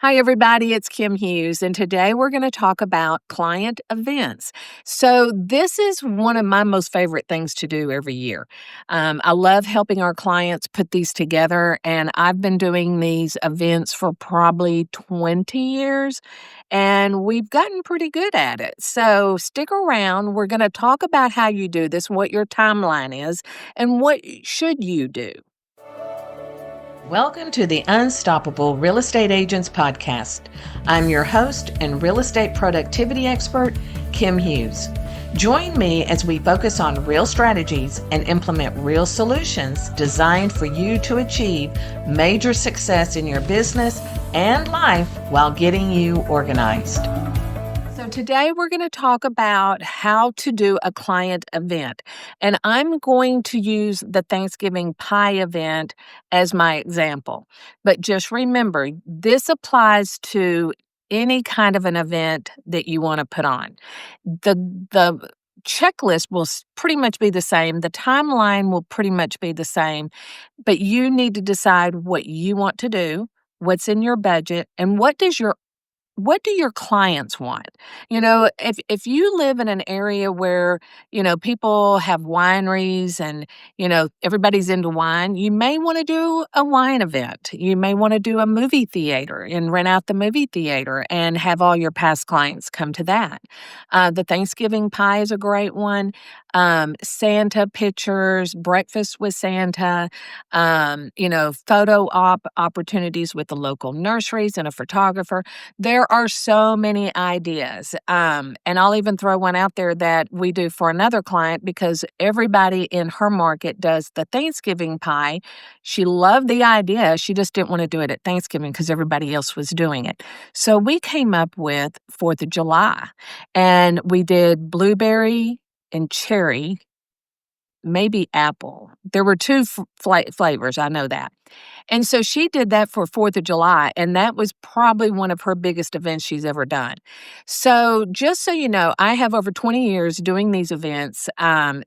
Hi, everybody. It's Kim Hughes, and today we're going to talk about client events. So, this is one of my most favorite things to do every year. I love helping our clients put these together, and I've been doing these events for probably 20 years, and we've gotten pretty good at it. So, stick around. We're going to talk about how you do this, what your timeline is, and what should you do. Welcome to the Unstoppable Real Estate Agents Podcast. I'm your host and real estate productivity expert, Kim Hughes. Join me as we focus on real strategies and implement real solutions designed for you to achieve major success in your business and life while getting you organized. So today we're going to talk about how to do a client event. And I'm going to use the Thanksgiving pie event as my example. But just remember, this applies to any kind of an event that you want to put on. The checklist will pretty much be the same. The timeline will pretty much be the same. But you need to decide what you want to do, what's in your budget, and what do your clients want? If you live in an area where, people have wineries and, everybody's into wine, you may want to do a wine event. You may want to do a movie theater and rent out the movie theater and have all your past clients come to that. The Thanksgiving pie is a great one. Santa pictures, breakfast with Santa, photo opportunities with the local nurseries and a photographer. There are so many ideas. And I'll even throw one out there that we do for another client because everybody in her market does the Thanksgiving pie. She loved the idea. She just didn't want to do it at Thanksgiving because everybody else was doing it. So we came up with 4th of July and we did blueberry and cherry, maybe apple. There were two flavors. I know that. And so she did that for 4th of July, and that was probably one of her biggest events she's ever done. So just so you know, I have over 20 years doing these events.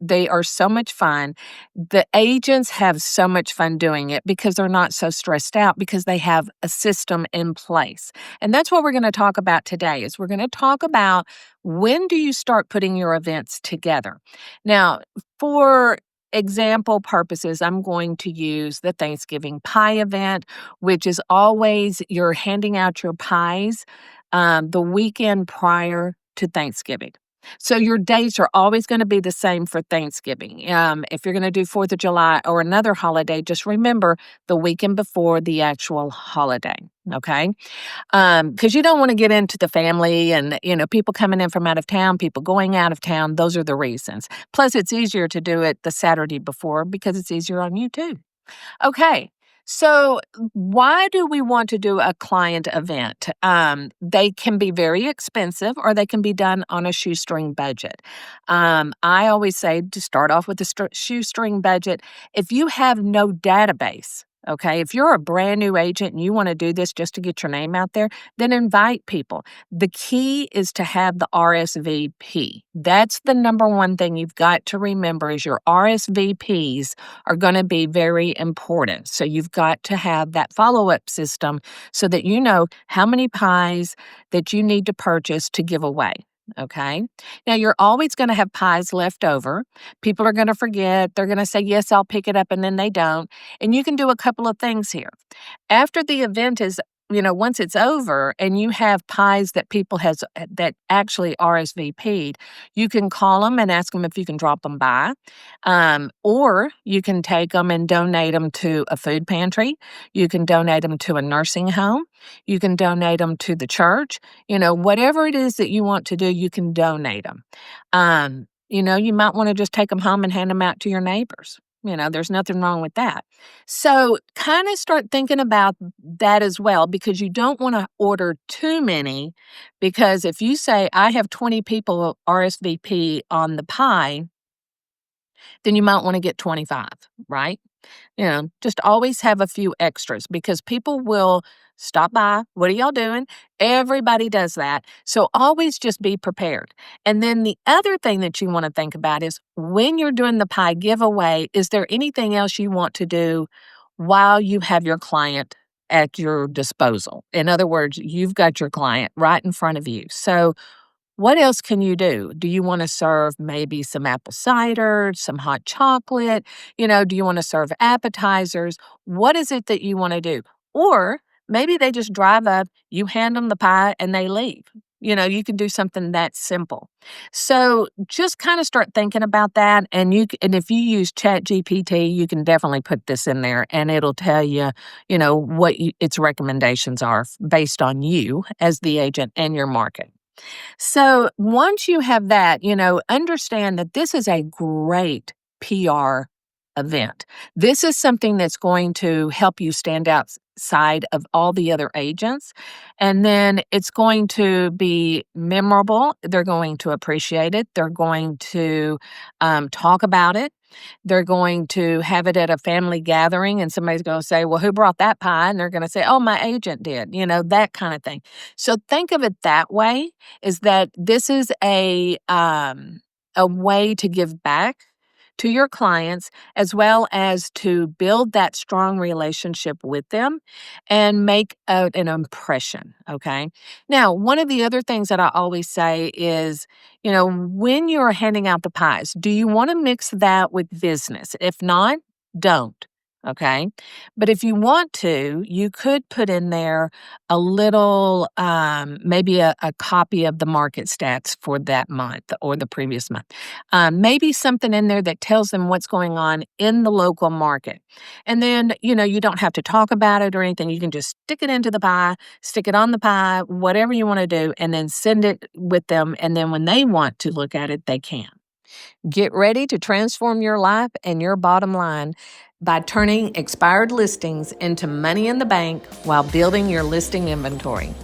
They are so much fun. The agents have so much fun doing it because they're not so stressed out because they have a system in place. And that's what we're going to talk about today is we're going to talk about when do you start putting your events together. Now, for example purposes, I'm going to use the Thanksgiving pie event, which is always you're handing out your pies the weekend prior to Thanksgiving. So your dates are always going to be the same for Thanksgiving. If you're going to do 4th of July or another holiday, just remember the weekend before the actual holiday, okay? Because you don't want to get into the family and, people coming in from out of town, people going out of town. Those are the reasons. Plus, it's easier to do it the Saturday before because it's easier on you too. Okay. So why do we want to do a client event? They can be very expensive or they can be done on a shoestring budget. I always say to start off with a shoestring budget. If you have no database, okay, if you're a brand new agent and you want to do this just to get your name out there, then invite people. The key is to have the RSVP. That's the number one thing you've got to remember is your RSVPs are going to be very important. So you've got to have that follow-up system so that you know how many pies that you need to purchase to give away. Okay. Now you're always going to have pies left over. People are going to forget. They're going to say, yes, I'll pick it up, and then they don't. And you can do a couple of things here. After the event is, once it's over and you have pies that that actually RSVP'd, you can call them and ask them if you can drop them by. Or you can take them and donate them to a food pantry. You can donate them to a nursing home. You can donate them to the church. Whatever it is that you want to do, you can donate them. You might want to just take them home and hand them out to your neighbors. There's nothing wrong with that. So kind of start thinking about that as well because you don't want to order too many because if you say, I have 20 people RSVP on the pie, then you might want to get 25, right? Just always have a few extras because people will stop by. What are y'all doing? Everybody does that. So always just be prepared. And then the other thing that you want to think about is when you're doing the pie giveaway, is there anything else you want to do while you have your client at your disposal. In other words, you've got your client right in front of you. So what else can you do? Do you want to serve maybe some apple cider, some hot chocolate? Do you want to serve appetizers? What is it that you want to do? Or maybe they just drive up, you hand them the pie, and they leave. You can do something that simple. So just kind of start thinking about that. And if you use Chat GPT, you can definitely put this in there and it'll tell you, what its recommendations are based on you as the agent and your market. So once you have that, understand that this is a great PR event. This is something that's going to help you stand outside of all the other agents. And then it's going to be memorable. They're going to appreciate it. They're going to talk about it. They're going to have it at a family gathering, and somebody's going to say, well, who brought that pie? And they're going to say, oh, my agent did, that kind of thing. So think of it that way, is that this is a way to give back to your clients, as well as to build that strong relationship with them and make an impression. Okay. Now, one of the other things that I always say is, when you're handing out the pies, do you want to mix that with business? If not, don't. Okay. But if you want to, you could put in there a little, maybe a copy of the market stats for that month or the previous month. Maybe something in there that tells them what's going on in the local market. And then, you don't have to talk about it or anything. You can just stick it into the pie, stick it on the pie, whatever you want to do, and then send it with them. And then when they want to look at it, they can. Get ready to transform your life and your bottom line by turning expired listings into money in the bank while building your listing inventory.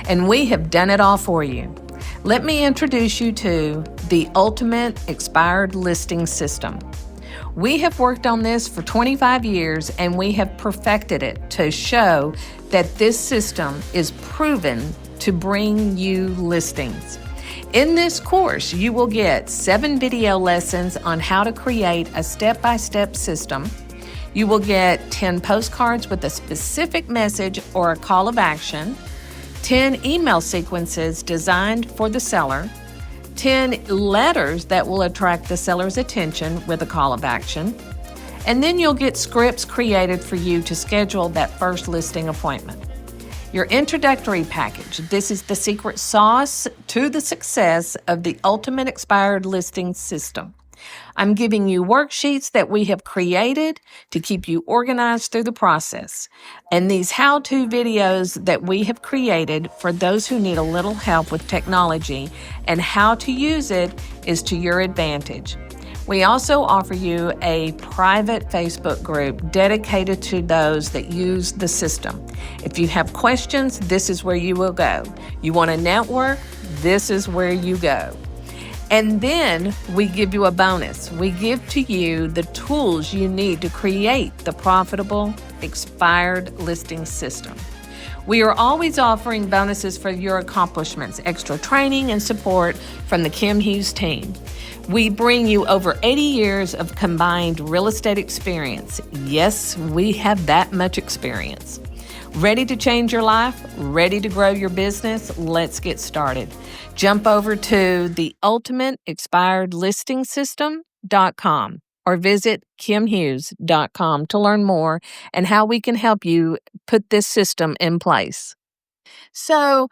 And we have done it all for you. Let me introduce you to the ultimate expired listing system. We have worked on this for 25 years and we have perfected it to show that this system is proven to bring you listings. In this course, you will get 7 video lessons on how to create a step-by-step system. You will get 10 postcards with a specific message or a call of action, 10 email sequences designed for the seller, 10 letters that will attract the seller's attention with a call of action, and then you'll get scripts created for you to schedule that first listing appointment. Your introductory package. This is the secret sauce to the success of the ultimate expired listing system. I'm giving you worksheets that we have created to keep you organized through the process. And these how-to videos that we have created for those who need a little help with technology and how to use it is to your advantage. We also offer you a private Facebook group dedicated to those that use the system. If you have questions, this is where you will go. You want to network, this is where you go. And then we give you a bonus. We give to you the tools you need to create the profitable expired listing system. We are always offering bonuses for your accomplishments, extra training and support from the Kim Hughes team. We bring you over 80 years of combined real estate experience. Yes, we have that much experience. Ready to change your life? Ready to grow your business? Let's get started. Jump over to theultimateexpiredlistingsystem.com or visit kimhughes.com to learn more and how we can help you put this system in place. So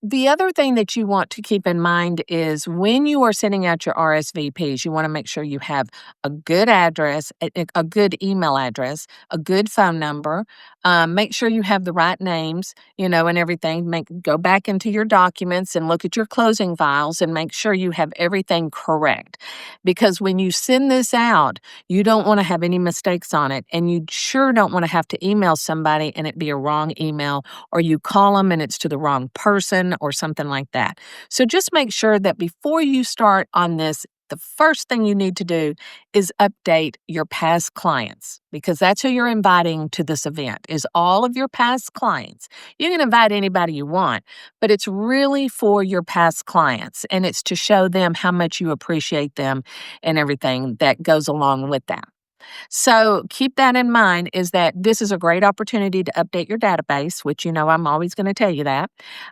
the other thing that you want to keep in mind is when you are sending out your RSVPs, you want to make sure you have a good address, a good email address, a good phone number. Make sure you have the right names, and everything. Go back into your documents and look at your closing files and make sure you have everything correct. Because when you send this out, you don't want to have any mistakes on it. And you sure don't want to have to email somebody and it be a wrong email, or you call them and it's to the wrong person or something like that. So just make sure that before you start on this, the first thing you need to do is update your past clients, because that's who you're inviting to this event, is all of your past clients. You can invite anybody you want, but it's really for your past clients, and it's to show them how much you appreciate them and everything that goes along with that. So keep that in mind is that this is a great opportunity to update your database, which I'm always going to tell you that.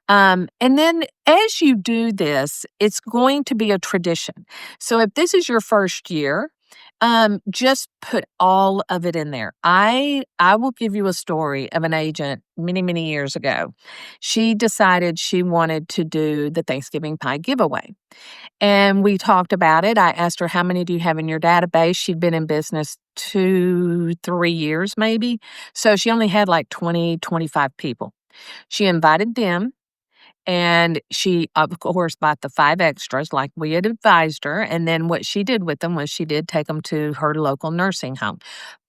And then as you do this, it's going to be a tradition. So if this is your first year, just put all of it in there. I will give you a story of an agent many, many years ago. She decided she wanted to do the Thanksgiving pie giveaway. And we talked about it. I asked her, how many do you have in your database? She'd been in business 2, 3 years, maybe. So she only had like 20, 25 people. She invited them. And she, of course, bought the 5 extras like we had advised her. And then what she did with them was she did take them to her local nursing home.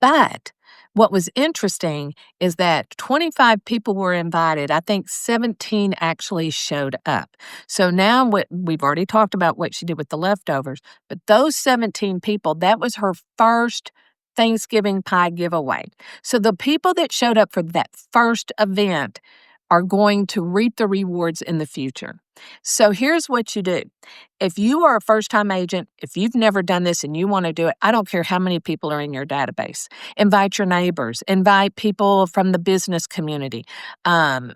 But what was interesting is that 25 people were invited. I think 17 actually showed up. So now what we've already talked about what she did with the leftovers, but those 17 people, that was her first Thanksgiving pie giveaway. So the people that showed up for that first event are going to reap the rewards in the future. So here's what you do. If you are a first-time agent, if you've never done this and you want to do it, I don't care how many people are in your database. Invite your neighbors, invite people from the business community, invite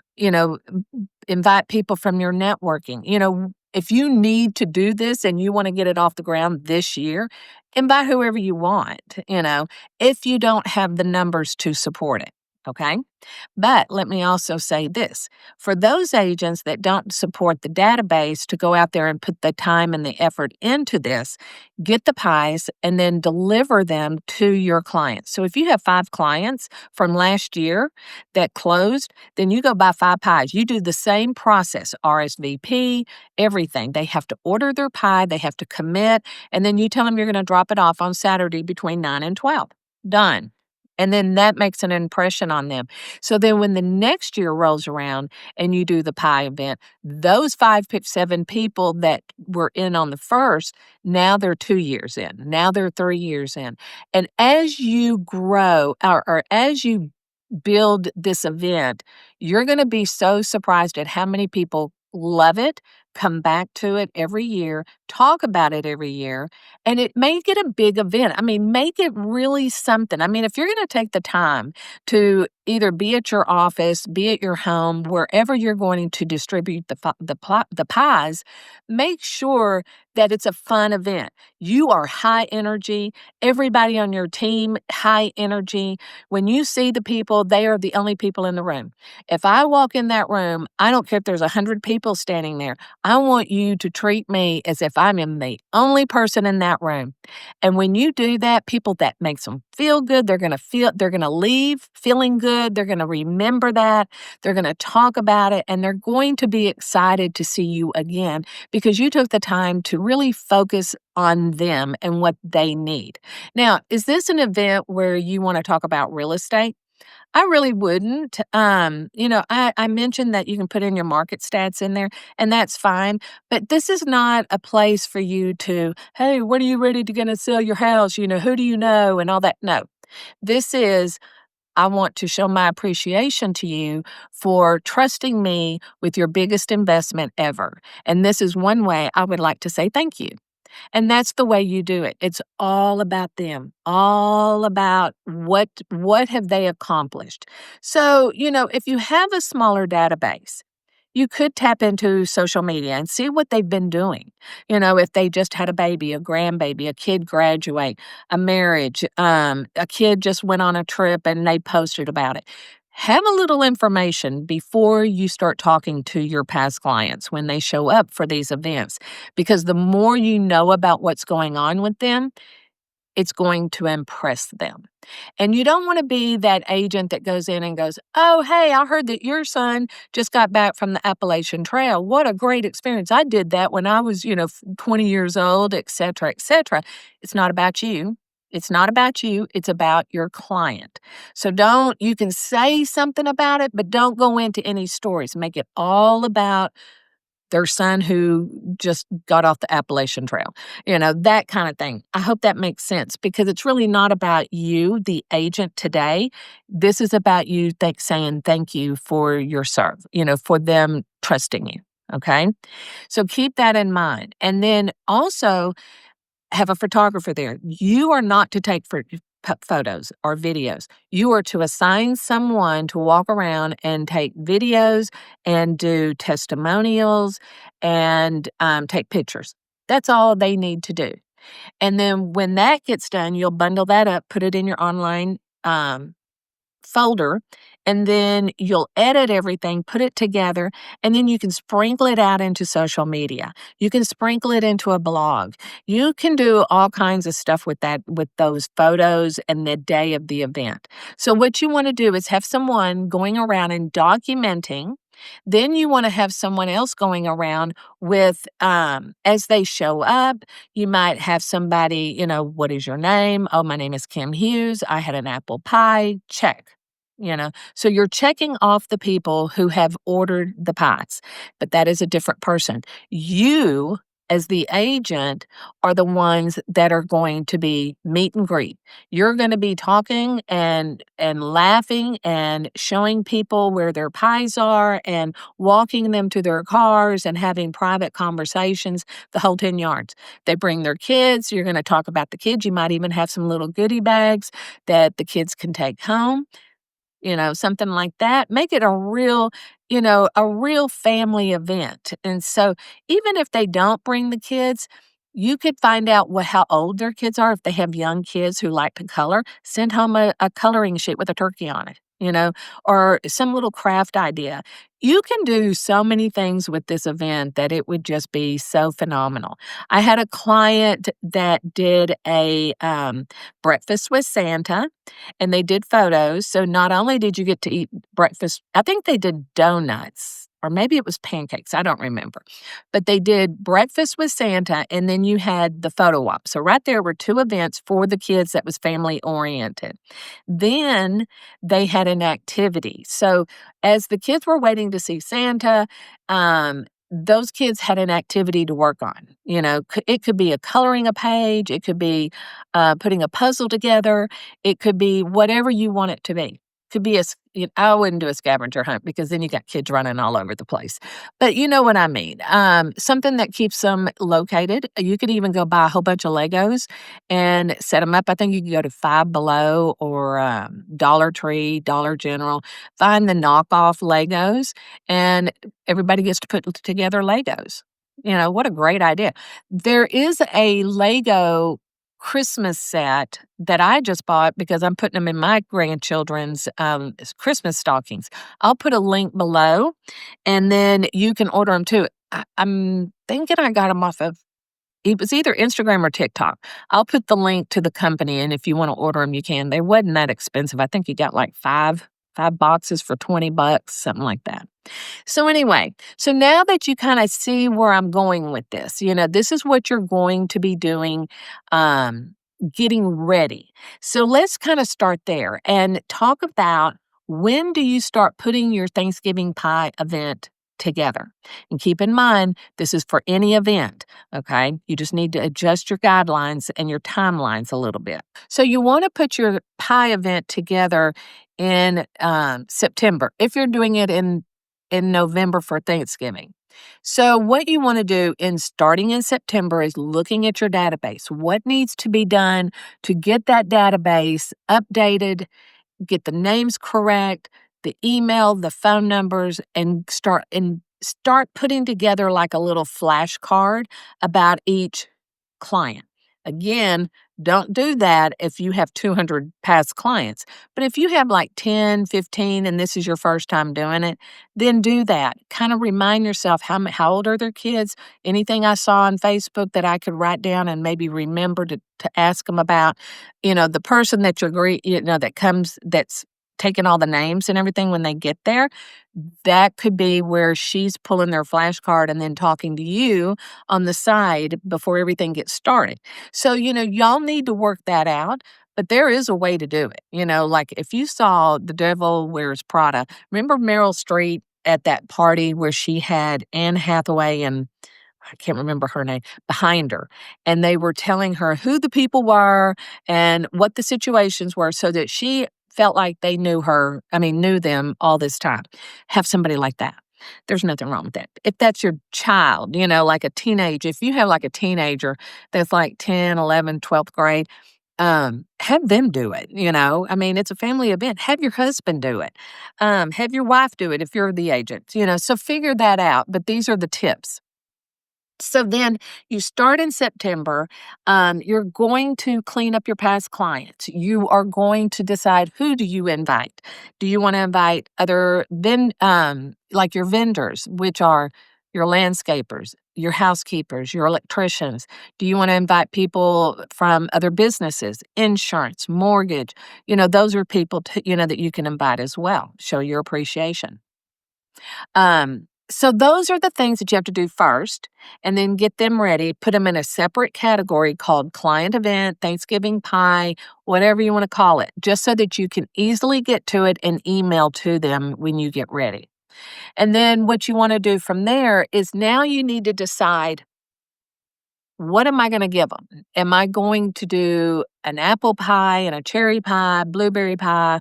people from your networking. If you need to do this and you want to get it off the ground this year, invite whoever you want, if you don't have the numbers to support it. Okay? But let me also say this for those agents that don't support the database to go out there and put the time and the effort into this, get the pies and then deliver them to your clients. So if you have 5 clients from last year that closed, then you go buy 5 pies. You do the same process, RSVP, everything. They have to order their pie, they have to commit, and then you tell them you're going to drop it off on Saturday between 9 and 12. Done. And then that makes an impression on them. So then when the next year rolls around and you do the pie event, those 7 people that were in on the first, now they're 2 years in. Now they're 3 years in. And as you grow or as you build this event, you're going to be so surprised at how many people love it, come back to it every year, talk about it every year, and it make it a big event. I mean, make it really something. I mean, if you're going to take the time to either be at your office, be at your home, wherever you're going to distribute the pies, make sure that it's a fun event. You are high energy. Everybody on your team, high energy. When you see the people, they are the only people in the room. If I walk in that room, I don't care if there's 100 people standing there. I want you to treat me as if I'm the only person in that room. And when you do that, that makes them feel good. They're going to leave feeling good. They're going to remember that. They're going to talk about it, and they're going to be excited to see you again because you took the time to really focus on them and what they need. Now, is this an event where you want to talk about real estate? I really wouldn't. I mentioned that you can put in your market stats in there, and that's fine. But this is not a place for you to, hey, when are you ready to gonna sell your house? Who do you know and all that. No, this is, I want to show my appreciation to you for trusting me with your biggest investment ever. And this is one way I would like to say thank you. And that's the way you do it. It's all about them, all about what have they accomplished. So, if you have a smaller database, you could tap into social media and see what they've been doing. If they just had a baby, a grandbaby, a kid graduate, a marriage, a kid just went on a trip and they posted about it. Have a little information before you start talking to your past clients when they show up for these events, because the more you know about what's going on with them, it's going to impress them. And you don't want to be that agent that goes in and goes, oh, hey, I heard that your son just got back from the Appalachian Trail. What a great experience. I did that when I was, 20 years old, et cetera, et cetera. It's not about you. It's not about you. It's about your client. So you can say something about it, but don't go into any stories. Make it all about their son who just got off the Appalachian Trail, that kind of thing. I hope that makes sense because it's really not about you, the agent today. This is about you saying thank you for your serve, for them trusting you. Okay. So keep that in mind. And then also have a photographer there. You are not to take photos or videos. You are to assign someone to walk around and take videos and do testimonials and take pictures. That's all they need to do. And then when that gets done, you'll bundle that up, put it in your online folder, and then you'll edit everything, put it together, and then you can sprinkle it out into social media. You can sprinkle it into a blog. You can do all kinds of stuff with that, with those photos and the day of the event. So what you want to do is have someone going around and documenting. Then you want to have someone else going around with, as they show up, you might have somebody, what is your name? Oh, my name is Kim Hughes. I had an apple pie. Check. So you're checking off the people who have ordered the pies, but that is a different person. You, as the agent, are the ones that are going to be meet and greet. You're going to be talking and laughing and showing people where their pies are and walking them to their cars and having private conversations, the whole 10 yards. They bring their kids. You're going to talk about the kids. You might even have some little goodie bags that the kids can take home, something like that. Make it a real family event. And so even if they don't bring the kids, you could find out how old their kids are. If they have young kids who like to color, send home a coloring sheet with a turkey on it, or some little craft idea. You can do so many things with this event that it would just be so phenomenal. I had a client that did a breakfast with Santa, and they did photos. So not only did you get to eat breakfast, I think they did donuts, or maybe it was pancakes. I don't remember. But they did breakfast with Santa, and then you had the photo op. So right there were two events for the kids that was family oriented. Then they had an activity. So as the kids were waiting to see Santa, those kids had an activity to work on. It could be coloring a page. It could be putting a puzzle together. It could be whatever you want it to be. Could be I wouldn't do a scavenger hunt because then you got kids running all over the place. But you know what I mean. Something that keeps them located. You could even go buy a whole bunch of Legos and set them up. I think you can go to Five Below or Dollar Tree, Dollar General. Find the knockoff Legos, and everybody gets to put together Legos. What a great idea. There is a Lego Christmas set that I just bought because I'm putting them in my grandchildren's Christmas stockings. I'll put a link below, and then you can order them too. I'm thinking I got them off of, it was either Instagram or TikTok. I'll put the link to the company, and if you want to order them, you can. They wasn't that expensive. I think you got like five boxes for $20, something like that. So anyway, so now that you kind of see where I'm going with this, this is what you're going to be doing, getting ready. So let's kind of start there and talk about, when do you start putting your Thanksgiving pie event together? And keep in mind, this is for any event, okay? You just need to adjust your guidelines and your timelines a little bit. So you want to put your pie event together in September if you're doing it in November for Thanksgiving. So what you want to do in starting in September is looking at your database. What needs to be done to get that database updated, get the names correct, the email, the phone numbers, and start putting together like a little flashcard about each client. Again, don't do that if you have 200 past clients. But if you have like 10, 15, and this is your first time doing it, then do that. Kind of remind yourself, how old are their kids? Anything I saw on Facebook that I could write down and maybe remember to ask them about. The person that that comes, that's taking all the names and everything when they get there, that could be where she's pulling their flashcard and then talking to you on the side before everything gets started. So, y'all need to work that out, but there is a way to do it. Like if you saw The Devil Wears Prada, remember Meryl Streep at that party where she had Anne Hathaway and I can't remember her name, behind her. And they were telling her who the people were and what the situations were so that she felt like they knew them all this time. Have somebody like that. There's nothing wrong with that. If that's your child, like a teenager, if you have like a teenager that's like 10, 11, 12th grade, have them do it, I mean, it's a family event. Have your husband do it. Have your wife do it if you're the agent, so figure that out. But these are the tips. So then you start in September. You're going to clean up your past clients. You are going to decide, who do you invite? Do you want to invite like your vendors, which are your landscapers, your housekeepers, your electricians? Do you want to invite people from other businesses, insurance, mortgage? Those are people that you can invite as well. Show your appreciation. So those are the things that you have to do first, and then get them ready. Put them in a separate category called client event, Thanksgiving pie, whatever you want to call it, just so that you can easily get to it and email to them when you get ready. And then what you want to do from there is, now you need to decide, what am I going to give them? Am I going to do an apple pie and a cherry pie, blueberry pie?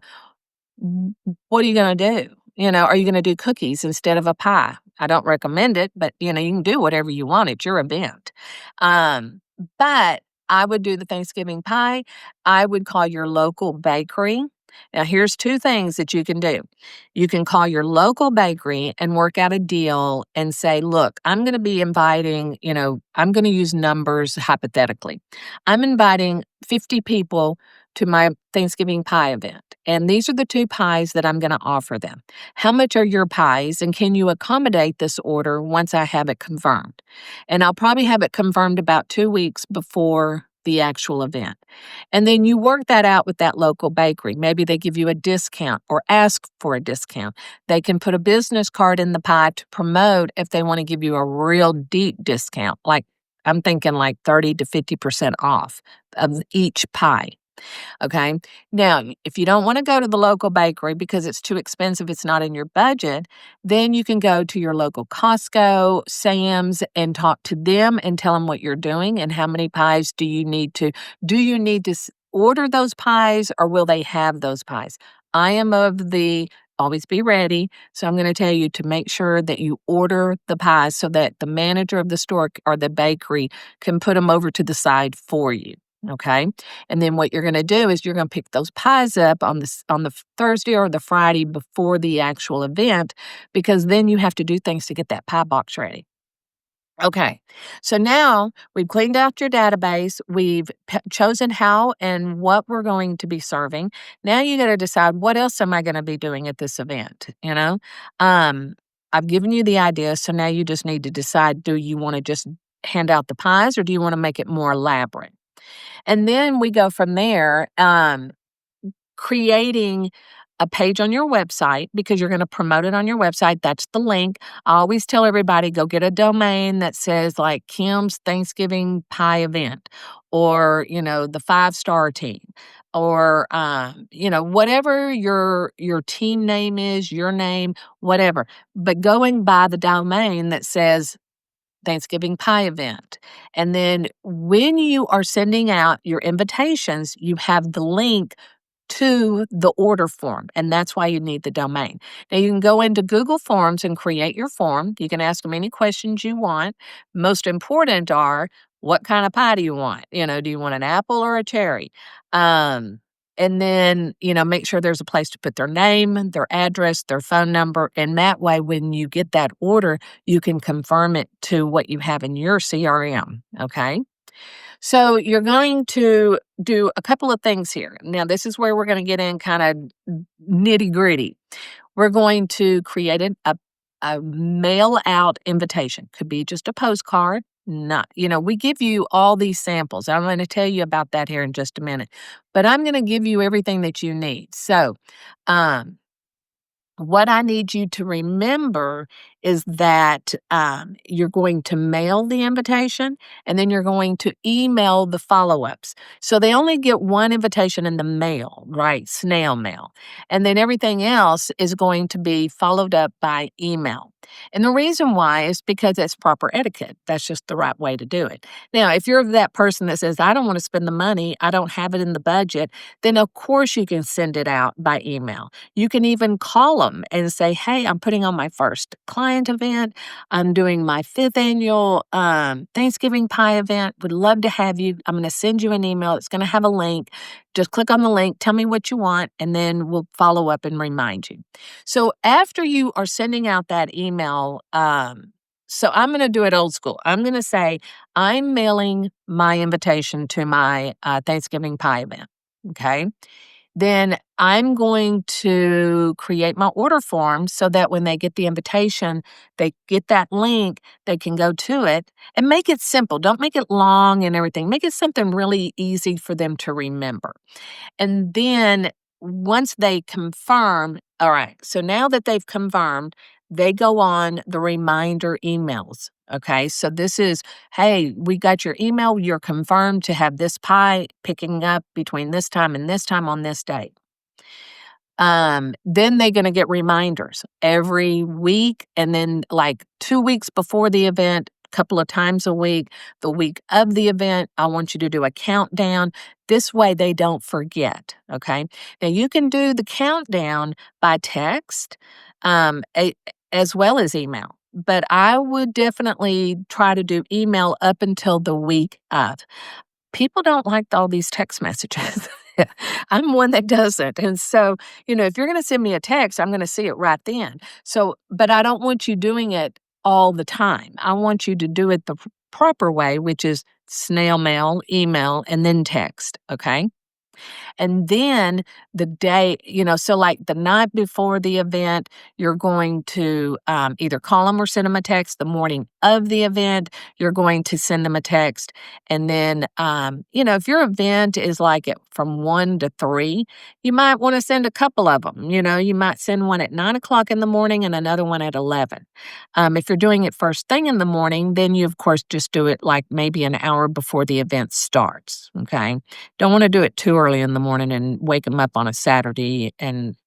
What are you going to do? Are you going to do cookies instead of a pie? I don't recommend it, but you can do whatever you want. It's your event. But I would do the Thanksgiving pie. I would call your local bakery. Now, here's two things that you can do. You can call your local bakery and work out a deal and say, look, I'm going to be inviting, I'm going to use numbers hypothetically. I'm inviting 50 people to my Thanksgiving pie event. And these are the two pies that I'm going to offer them. How much are your pies? And can you accommodate this order once I have it confirmed? And I'll probably have it confirmed about 2 weeks before the actual event. And then you work that out with that local bakery. Maybe they give you a discount or ask for a discount. They can put a business card in the pie to promote if they want to give you a real deep discount. Like, I'm thinking like 30 to 50% off of each pie. Okay. Now, if you don't want to go to the local bakery because it's too expensive, it's not in your budget, then you can go to your local Costco, Sam's, and talk to them and tell them what you're doing and how many pies do you need to order those pies, or will they have those pies? I am of the always be ready. So I'm going to tell you to make sure that you order the pies so that the manager of the store or the bakery can put them over to the side for you. Okay. And then what you're going to do is, you're going to pick those pies up on the Thursday or the Friday before the actual event, because then you have to do things to get that pie box ready. Okay. So now we've cleaned out your database. We've chosen how and what we're going to be serving. Now you got to decide, what else am I going to be doing at this event? I've given you the idea. So now you just need to decide, do you want to just hand out the pies, or do you want to make it more elaborate? And then we go from there, creating a page on your website, because you're going to promote it on your website. That's the link. I always tell everybody, go get a domain that says like Kim's Thanksgiving Pie Event, or, the 5-star team, or, whatever your team name is, your name, whatever. But going by the domain that says Thanksgiving pie event. And then when you are sending out your invitations, you have the link to the order form, and that's why you need the domain. Now, you can go into Google Forms and create your form. You can ask them any questions you want. Most important are, what kind of pie do you want? Do you want an apple or a cherry? And then, make sure there's a place to put their name, their address, their phone number. And that way, when you get that order, you can confirm it to what you have in your CRM. Okay. So you're going to do a couple of things here. Now, this is where we're going to get in kind of nitty gritty. We're going to create a mail out invitation. Could be just a postcard. Not, we give you all these samples. I'm going to tell you about that here in just a minute, but I'm going to give you everything that you need. So, what I need you to remember is that you're going to mail the invitation, and then you're going to email the follow-ups. So they only get one invitation in the mail, right? Snail mail. And then everything else is going to be followed up by email. And the reason why is because it's proper etiquette. That's just the right way to do it. Now, if you're that person that says, I don't want to spend the money, I don't have it in the budget, then of course you can send it out by email. You can even call them and say, hey, I'm putting on my first client client event. I'm doing my 5th annual Thanksgiving pie event. Would love to have you. I'm going to send you an email. It's going to have a link. Just click on the link, tell me what you want, and then we'll follow up and remind you. So after you are sending out that email, so I'm going to do it old school. I'm going to say, I'm mailing my invitation to my Thanksgiving pie event. Okay. Then I'm going to create my order form so that when they get the invitation, they get that link, they can go to it and make it simple. Don't make it long and everything. Make it something really easy for them to remember. And then once they confirm, all right, so now that they've confirmed, they go on the reminder emails. Okay, so this is, hey, we got your email. You're confirmed to have this pie picking up between this time and this time on this date. Then they're going to get reminders every week. And then, like 2 weeks before the event, a couple of times a week, the week of the event, I want you to do a countdown. This way they don't forget. Okay. Now, you can do the countdown by text as well as email. But I would definitely try to do email up until the week of. People don't like all these text messages. I'm one that doesn't. And so, if you're going to send me a text, I'm going to see it right then. So, but I don't want you doing it all the time. I want you to do it the proper way, which is snail mail, email, and then text. Okay. And then the day, so like the night before the event, you're going to either call them or send them a text. The morning of the event, you're going to send them a text. And then, if your event is like from 1 to 3, you might want to send a couple of them. You might send one at 9 o'clock in the morning and another one at 11. If you're doing it first thing in the morning, then you, of course, just do it like maybe an hour before the event starts. Okay. Don't want to do it too early in the morning and wake them up on a Saturday and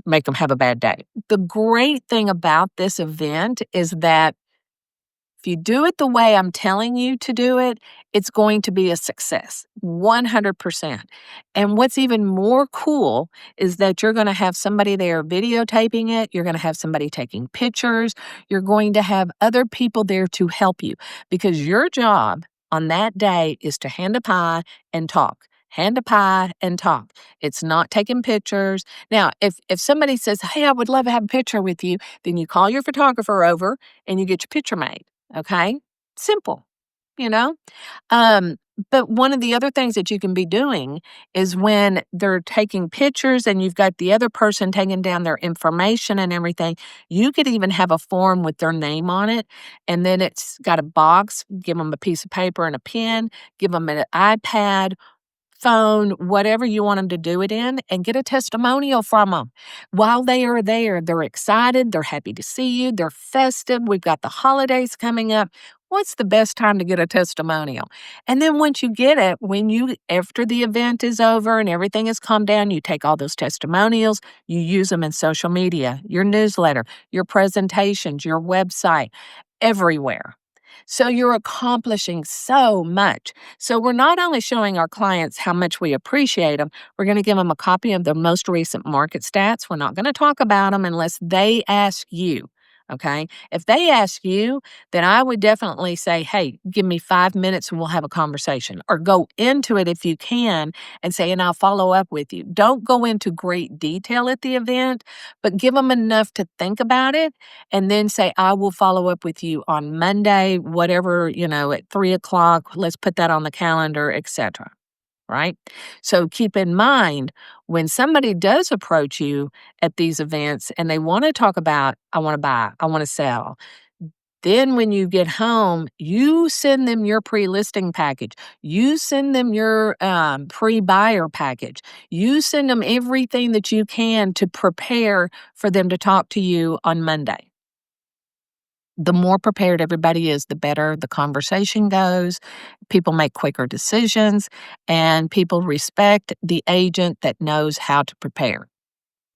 make them have a bad day. The great thing about this event is that if you do it the way I'm telling you to do it, it's going to be a success, 100%. And what's even more cool is that you're going to have somebody there videotaping it. You're going to have somebody taking pictures. You're going to have other people there to help you because your job on that day is to hand a pie and talk. Hand a pie and talk. It's not taking pictures. Now, if somebody says, hey, I would love to have a picture with you, then you call your photographer over and you get your picture made. Okay? Simple, you know? But one of the other things that you can be doing is when they're taking pictures and you've got the other person taking down their information and everything, you could even have a form with their name on it. And then it's got a box, give them a piece of paper and a pen, give them an iPad, phone, whatever you want them to do it in, and get a testimonial from them. While they are there, they're excited, they're happy to see you, they're festive, we've got the holidays coming up. What's the best time to get a testimonial? And then once you get it, after the event is over and everything has calmed down, you take all those testimonials, you use them in social media, your newsletter, your presentations, your website, everywhere. So you're accomplishing so much. So we're not only showing our clients how much we appreciate them, we're going to give them a copy of the most recent market stats. We're not going to talk about them unless they ask you. Okay. If they ask you, then I would definitely say, hey, give me 5 minutes and we'll have a conversation. Or go into it if you can and say, and I'll follow up with you. Don't go into great detail at the event, but give them enough to think about it and then say, I will follow up with you on Monday, whatever, at 3 o'clock. Let's put that on the calendar, etc. Right? So keep in mind when somebody does approach you at these events and they want to talk about, I want to buy, I want to sell. Then when you get home, you send them your pre-listing package. You send them your pre-buyer package. You send them everything that you can to prepare for them to talk to you on Monday. The more prepared everybody is, the better the conversation goes. People make quicker decisions, and people respect the agent that knows how to prepare.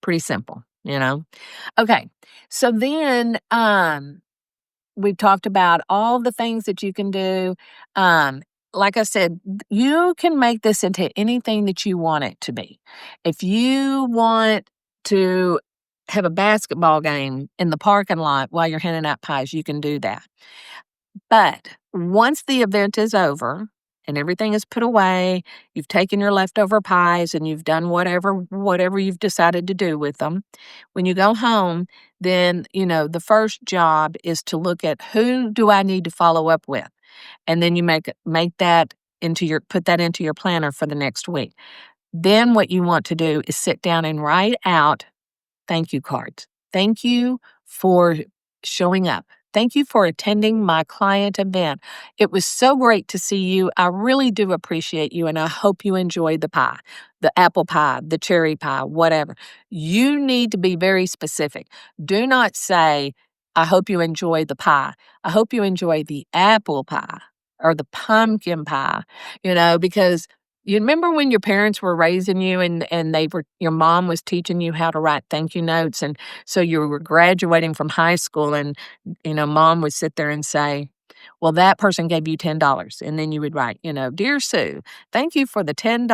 Pretty simple. Okay, so then we've talked about all the things that you can do. Like I said, you can make this into anything that you want it to be. If you want to have a basketball game in the parking lot while you're handing out pies, you can do that. But once the event is over and everything is put away, you've taken your leftover pies and you've done whatever you've decided to do with them. When you go home, then, the first job is to look at who do I need to follow up with? And then you make that put that into your planner for the next week. Then what you want to do is sit down and write out thank you cards. Thank you for showing up. Thank you for attending my client event. It was so great to see you. I really do appreciate you, and I hope you enjoyed the pie, the apple pie, the cherry pie, whatever. You need to be very specific. Do not say, I hope you enjoy the pie. I hope you enjoy the apple pie or the pumpkin pie, because you remember when your parents were raising you and your mom was teaching you how to write thank you notes, and so you were graduating from high school, and mom would sit there and say, well, that person gave you $10, and then you would write, dear Sue, thank you for the $10.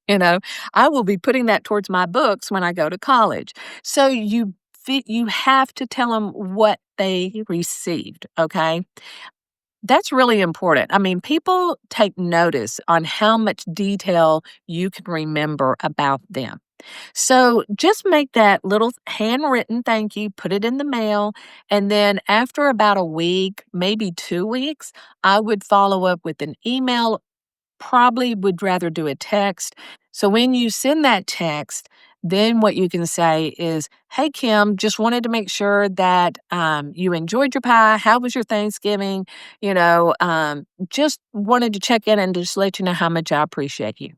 you know I will be putting that towards my books when I go to college. So you have to tell them what they received, okay? That's really important. I mean, people take notice on how much detail you can remember about them. So just make that little handwritten thank you, put it in the mail, and then after about a week, maybe 2 weeks, I would follow up with an email. Probably would rather do a text. So when you send that text, then what you can say is, hey, Kim, just wanted to make sure that you enjoyed your pie. How was your Thanksgiving? Just wanted to check in and just let you know how much I appreciate you.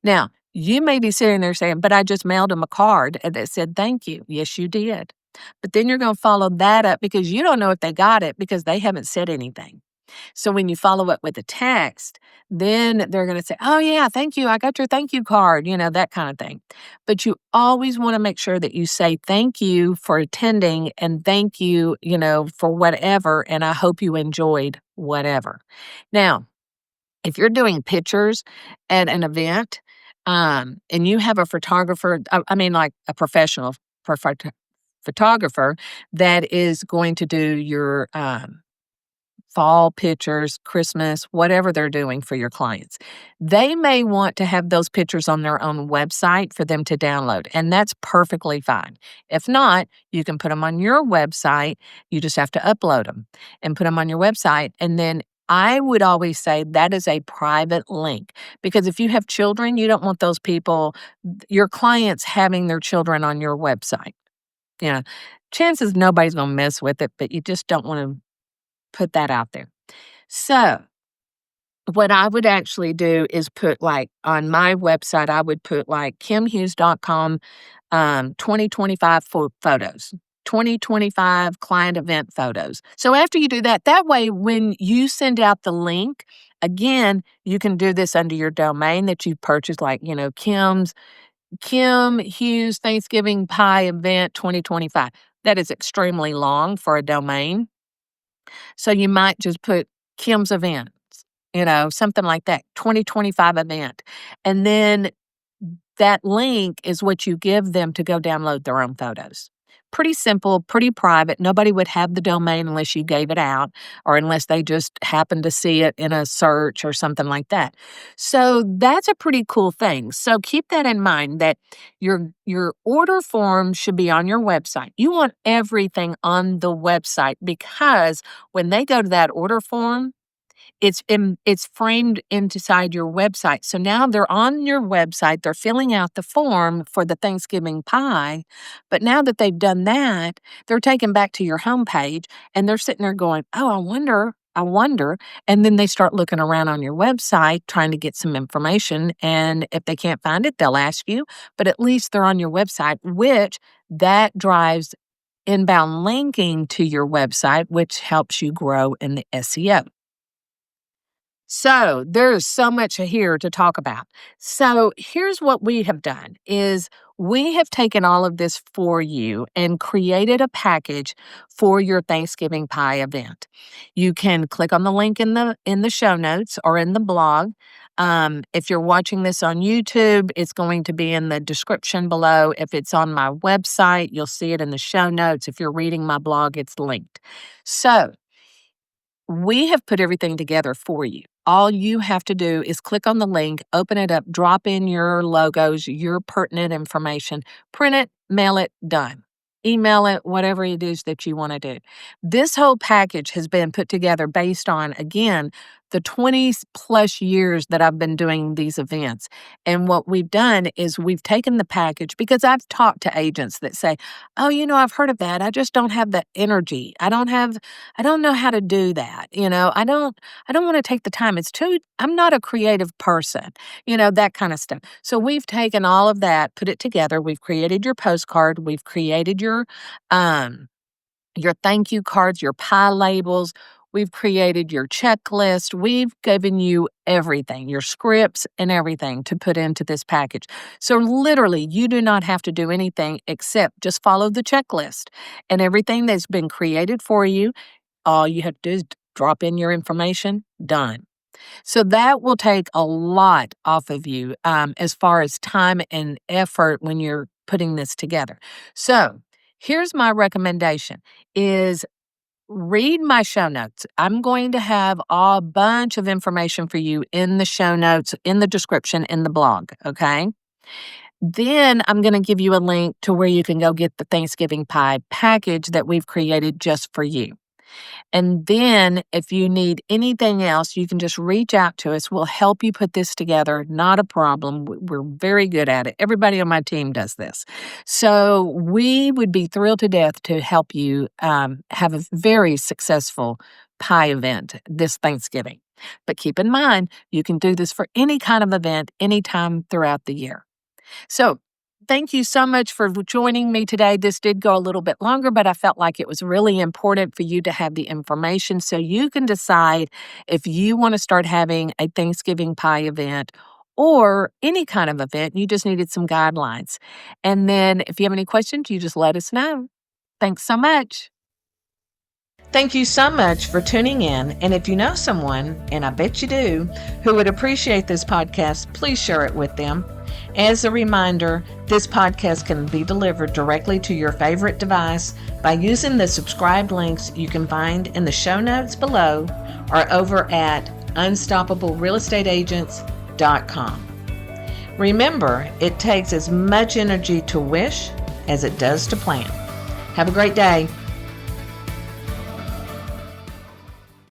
Now, you may be sitting there saying, but I just mailed them a card that said thank you. Yes, you did. But then you're going to follow that up because you don't know if they got it because they haven't said anything. So when you follow up with a text, then they're going to say, oh, yeah, thank you. I got your thank you card, that kind of thing. But you always want to make sure that you say thank you for attending and thank you, for whatever. And I hope you enjoyed whatever. Now, if you're doing pictures at an event and you have a photographer, I mean, like a professional photographer that is going to do your fall pictures, Christmas, whatever they're doing for your clients. They may want to have those pictures on their own website for them to download, and that's perfectly fine. If not, you can put them on your website. You just have to upload them and put them on your website. And then I would always say that is a private link because if you have children, you don't want those people, your clients having their children on your website. Chances nobody's going to mess with it, but you just don't want to put that out there. So, what I would actually do is put on my website, I would put kimhughes.com 2025 photos, 2025 client event photos. So after you do that, that way when you send out the link, again, you can do this under your domain that you purchased, Kim Hughes Thanksgiving Pie Event 2025. That is extremely long for a domain. So you might just put Kim's Events, something like that, 2025 event. And then that link is what you give them to go download their own photos. Pretty simple, pretty private. Nobody would have the domain unless you gave it out or unless they just happened to see it in a search or something like that. So that's a pretty cool thing. So keep that in mind that your order form should be on your website. You want everything on the website because when they go to that order form, it's framed inside your website. So now they're on your website, they're filling out the form for the Thanksgiving pie, but now that they've done that, they're taken back to your homepage and they're sitting there going, "Oh, I wonder," and then they start looking around on your website trying to get some information, and if they can't find it, they'll ask you, but at least they're on your website, which that drives inbound linking to your website, which helps you grow in the SEO. So there's so much here to talk about. So here's what we have done is we have taken all of this for you and created a package for your Thanksgiving pie event. You can click on the link in the show notes or in the blog. If you're watching this on YouTube, it's going to be in the description below. If it's on my website, you'll see it in the show notes. If you're reading my blog, it's linked. So we have put everything together for you. All you have to do is click on the link, open it up, drop in your logos, your pertinent information, print it, mail it, done. Email it, whatever it is that you want to do. This whole package has been put together based on, again, the 20 plus years that I've been doing these events. And what we've done is we've taken the package because I've talked to agents that say, oh, I've heard of that. I just don't have the energy. I don't know how to do that. I don't want to take the time. I'm not a creative person, that kind of stuff. So we've taken all of that, put it together. We've created your postcard. We've created your thank you cards, your pie labels. We've created your checklist. We've given you everything, your scripts and everything to put into this package. So literally, you do not have to do anything except just follow the checklist and everything that's been created for you. All you have to do is drop in your information, done. So that will take a lot off of you as far as time and effort when you're putting this together. So here's my recommendation is read my show notes. I'm going to have a bunch of information for you in the show notes, in the description, in the blog, okay? Then I'm going to give you a link to where you can go get the Thanksgiving pie package that we've created just for you. And then if you need anything else, you can just reach out to us. We'll help you put this together. Not a problem. We're very good at it. Everybody on my team does this. So we would be thrilled to death to help you have a very successful pie event this Thanksgiving. But keep in mind, you can do this for any kind of event anytime throughout the year. So thank you so much for joining me today. This did go a little bit longer, but I felt like it was really important for you to have the information so you can decide if you want to start having a Thanksgiving pie event or any kind of event. You just needed some guidelines. And then if you have any questions, you just let us know. Thanks so much. Thank you so much for tuning in. And if you know someone, and I bet you do, who would appreciate this podcast, please share it with them. As a reminder, this podcast can be delivered directly to your favorite device by using the subscribe links you can find in the show notes below or over at unstoppablerealestateagents.com. Remember, it takes as much energy to wish as it does to plan. Have a great day.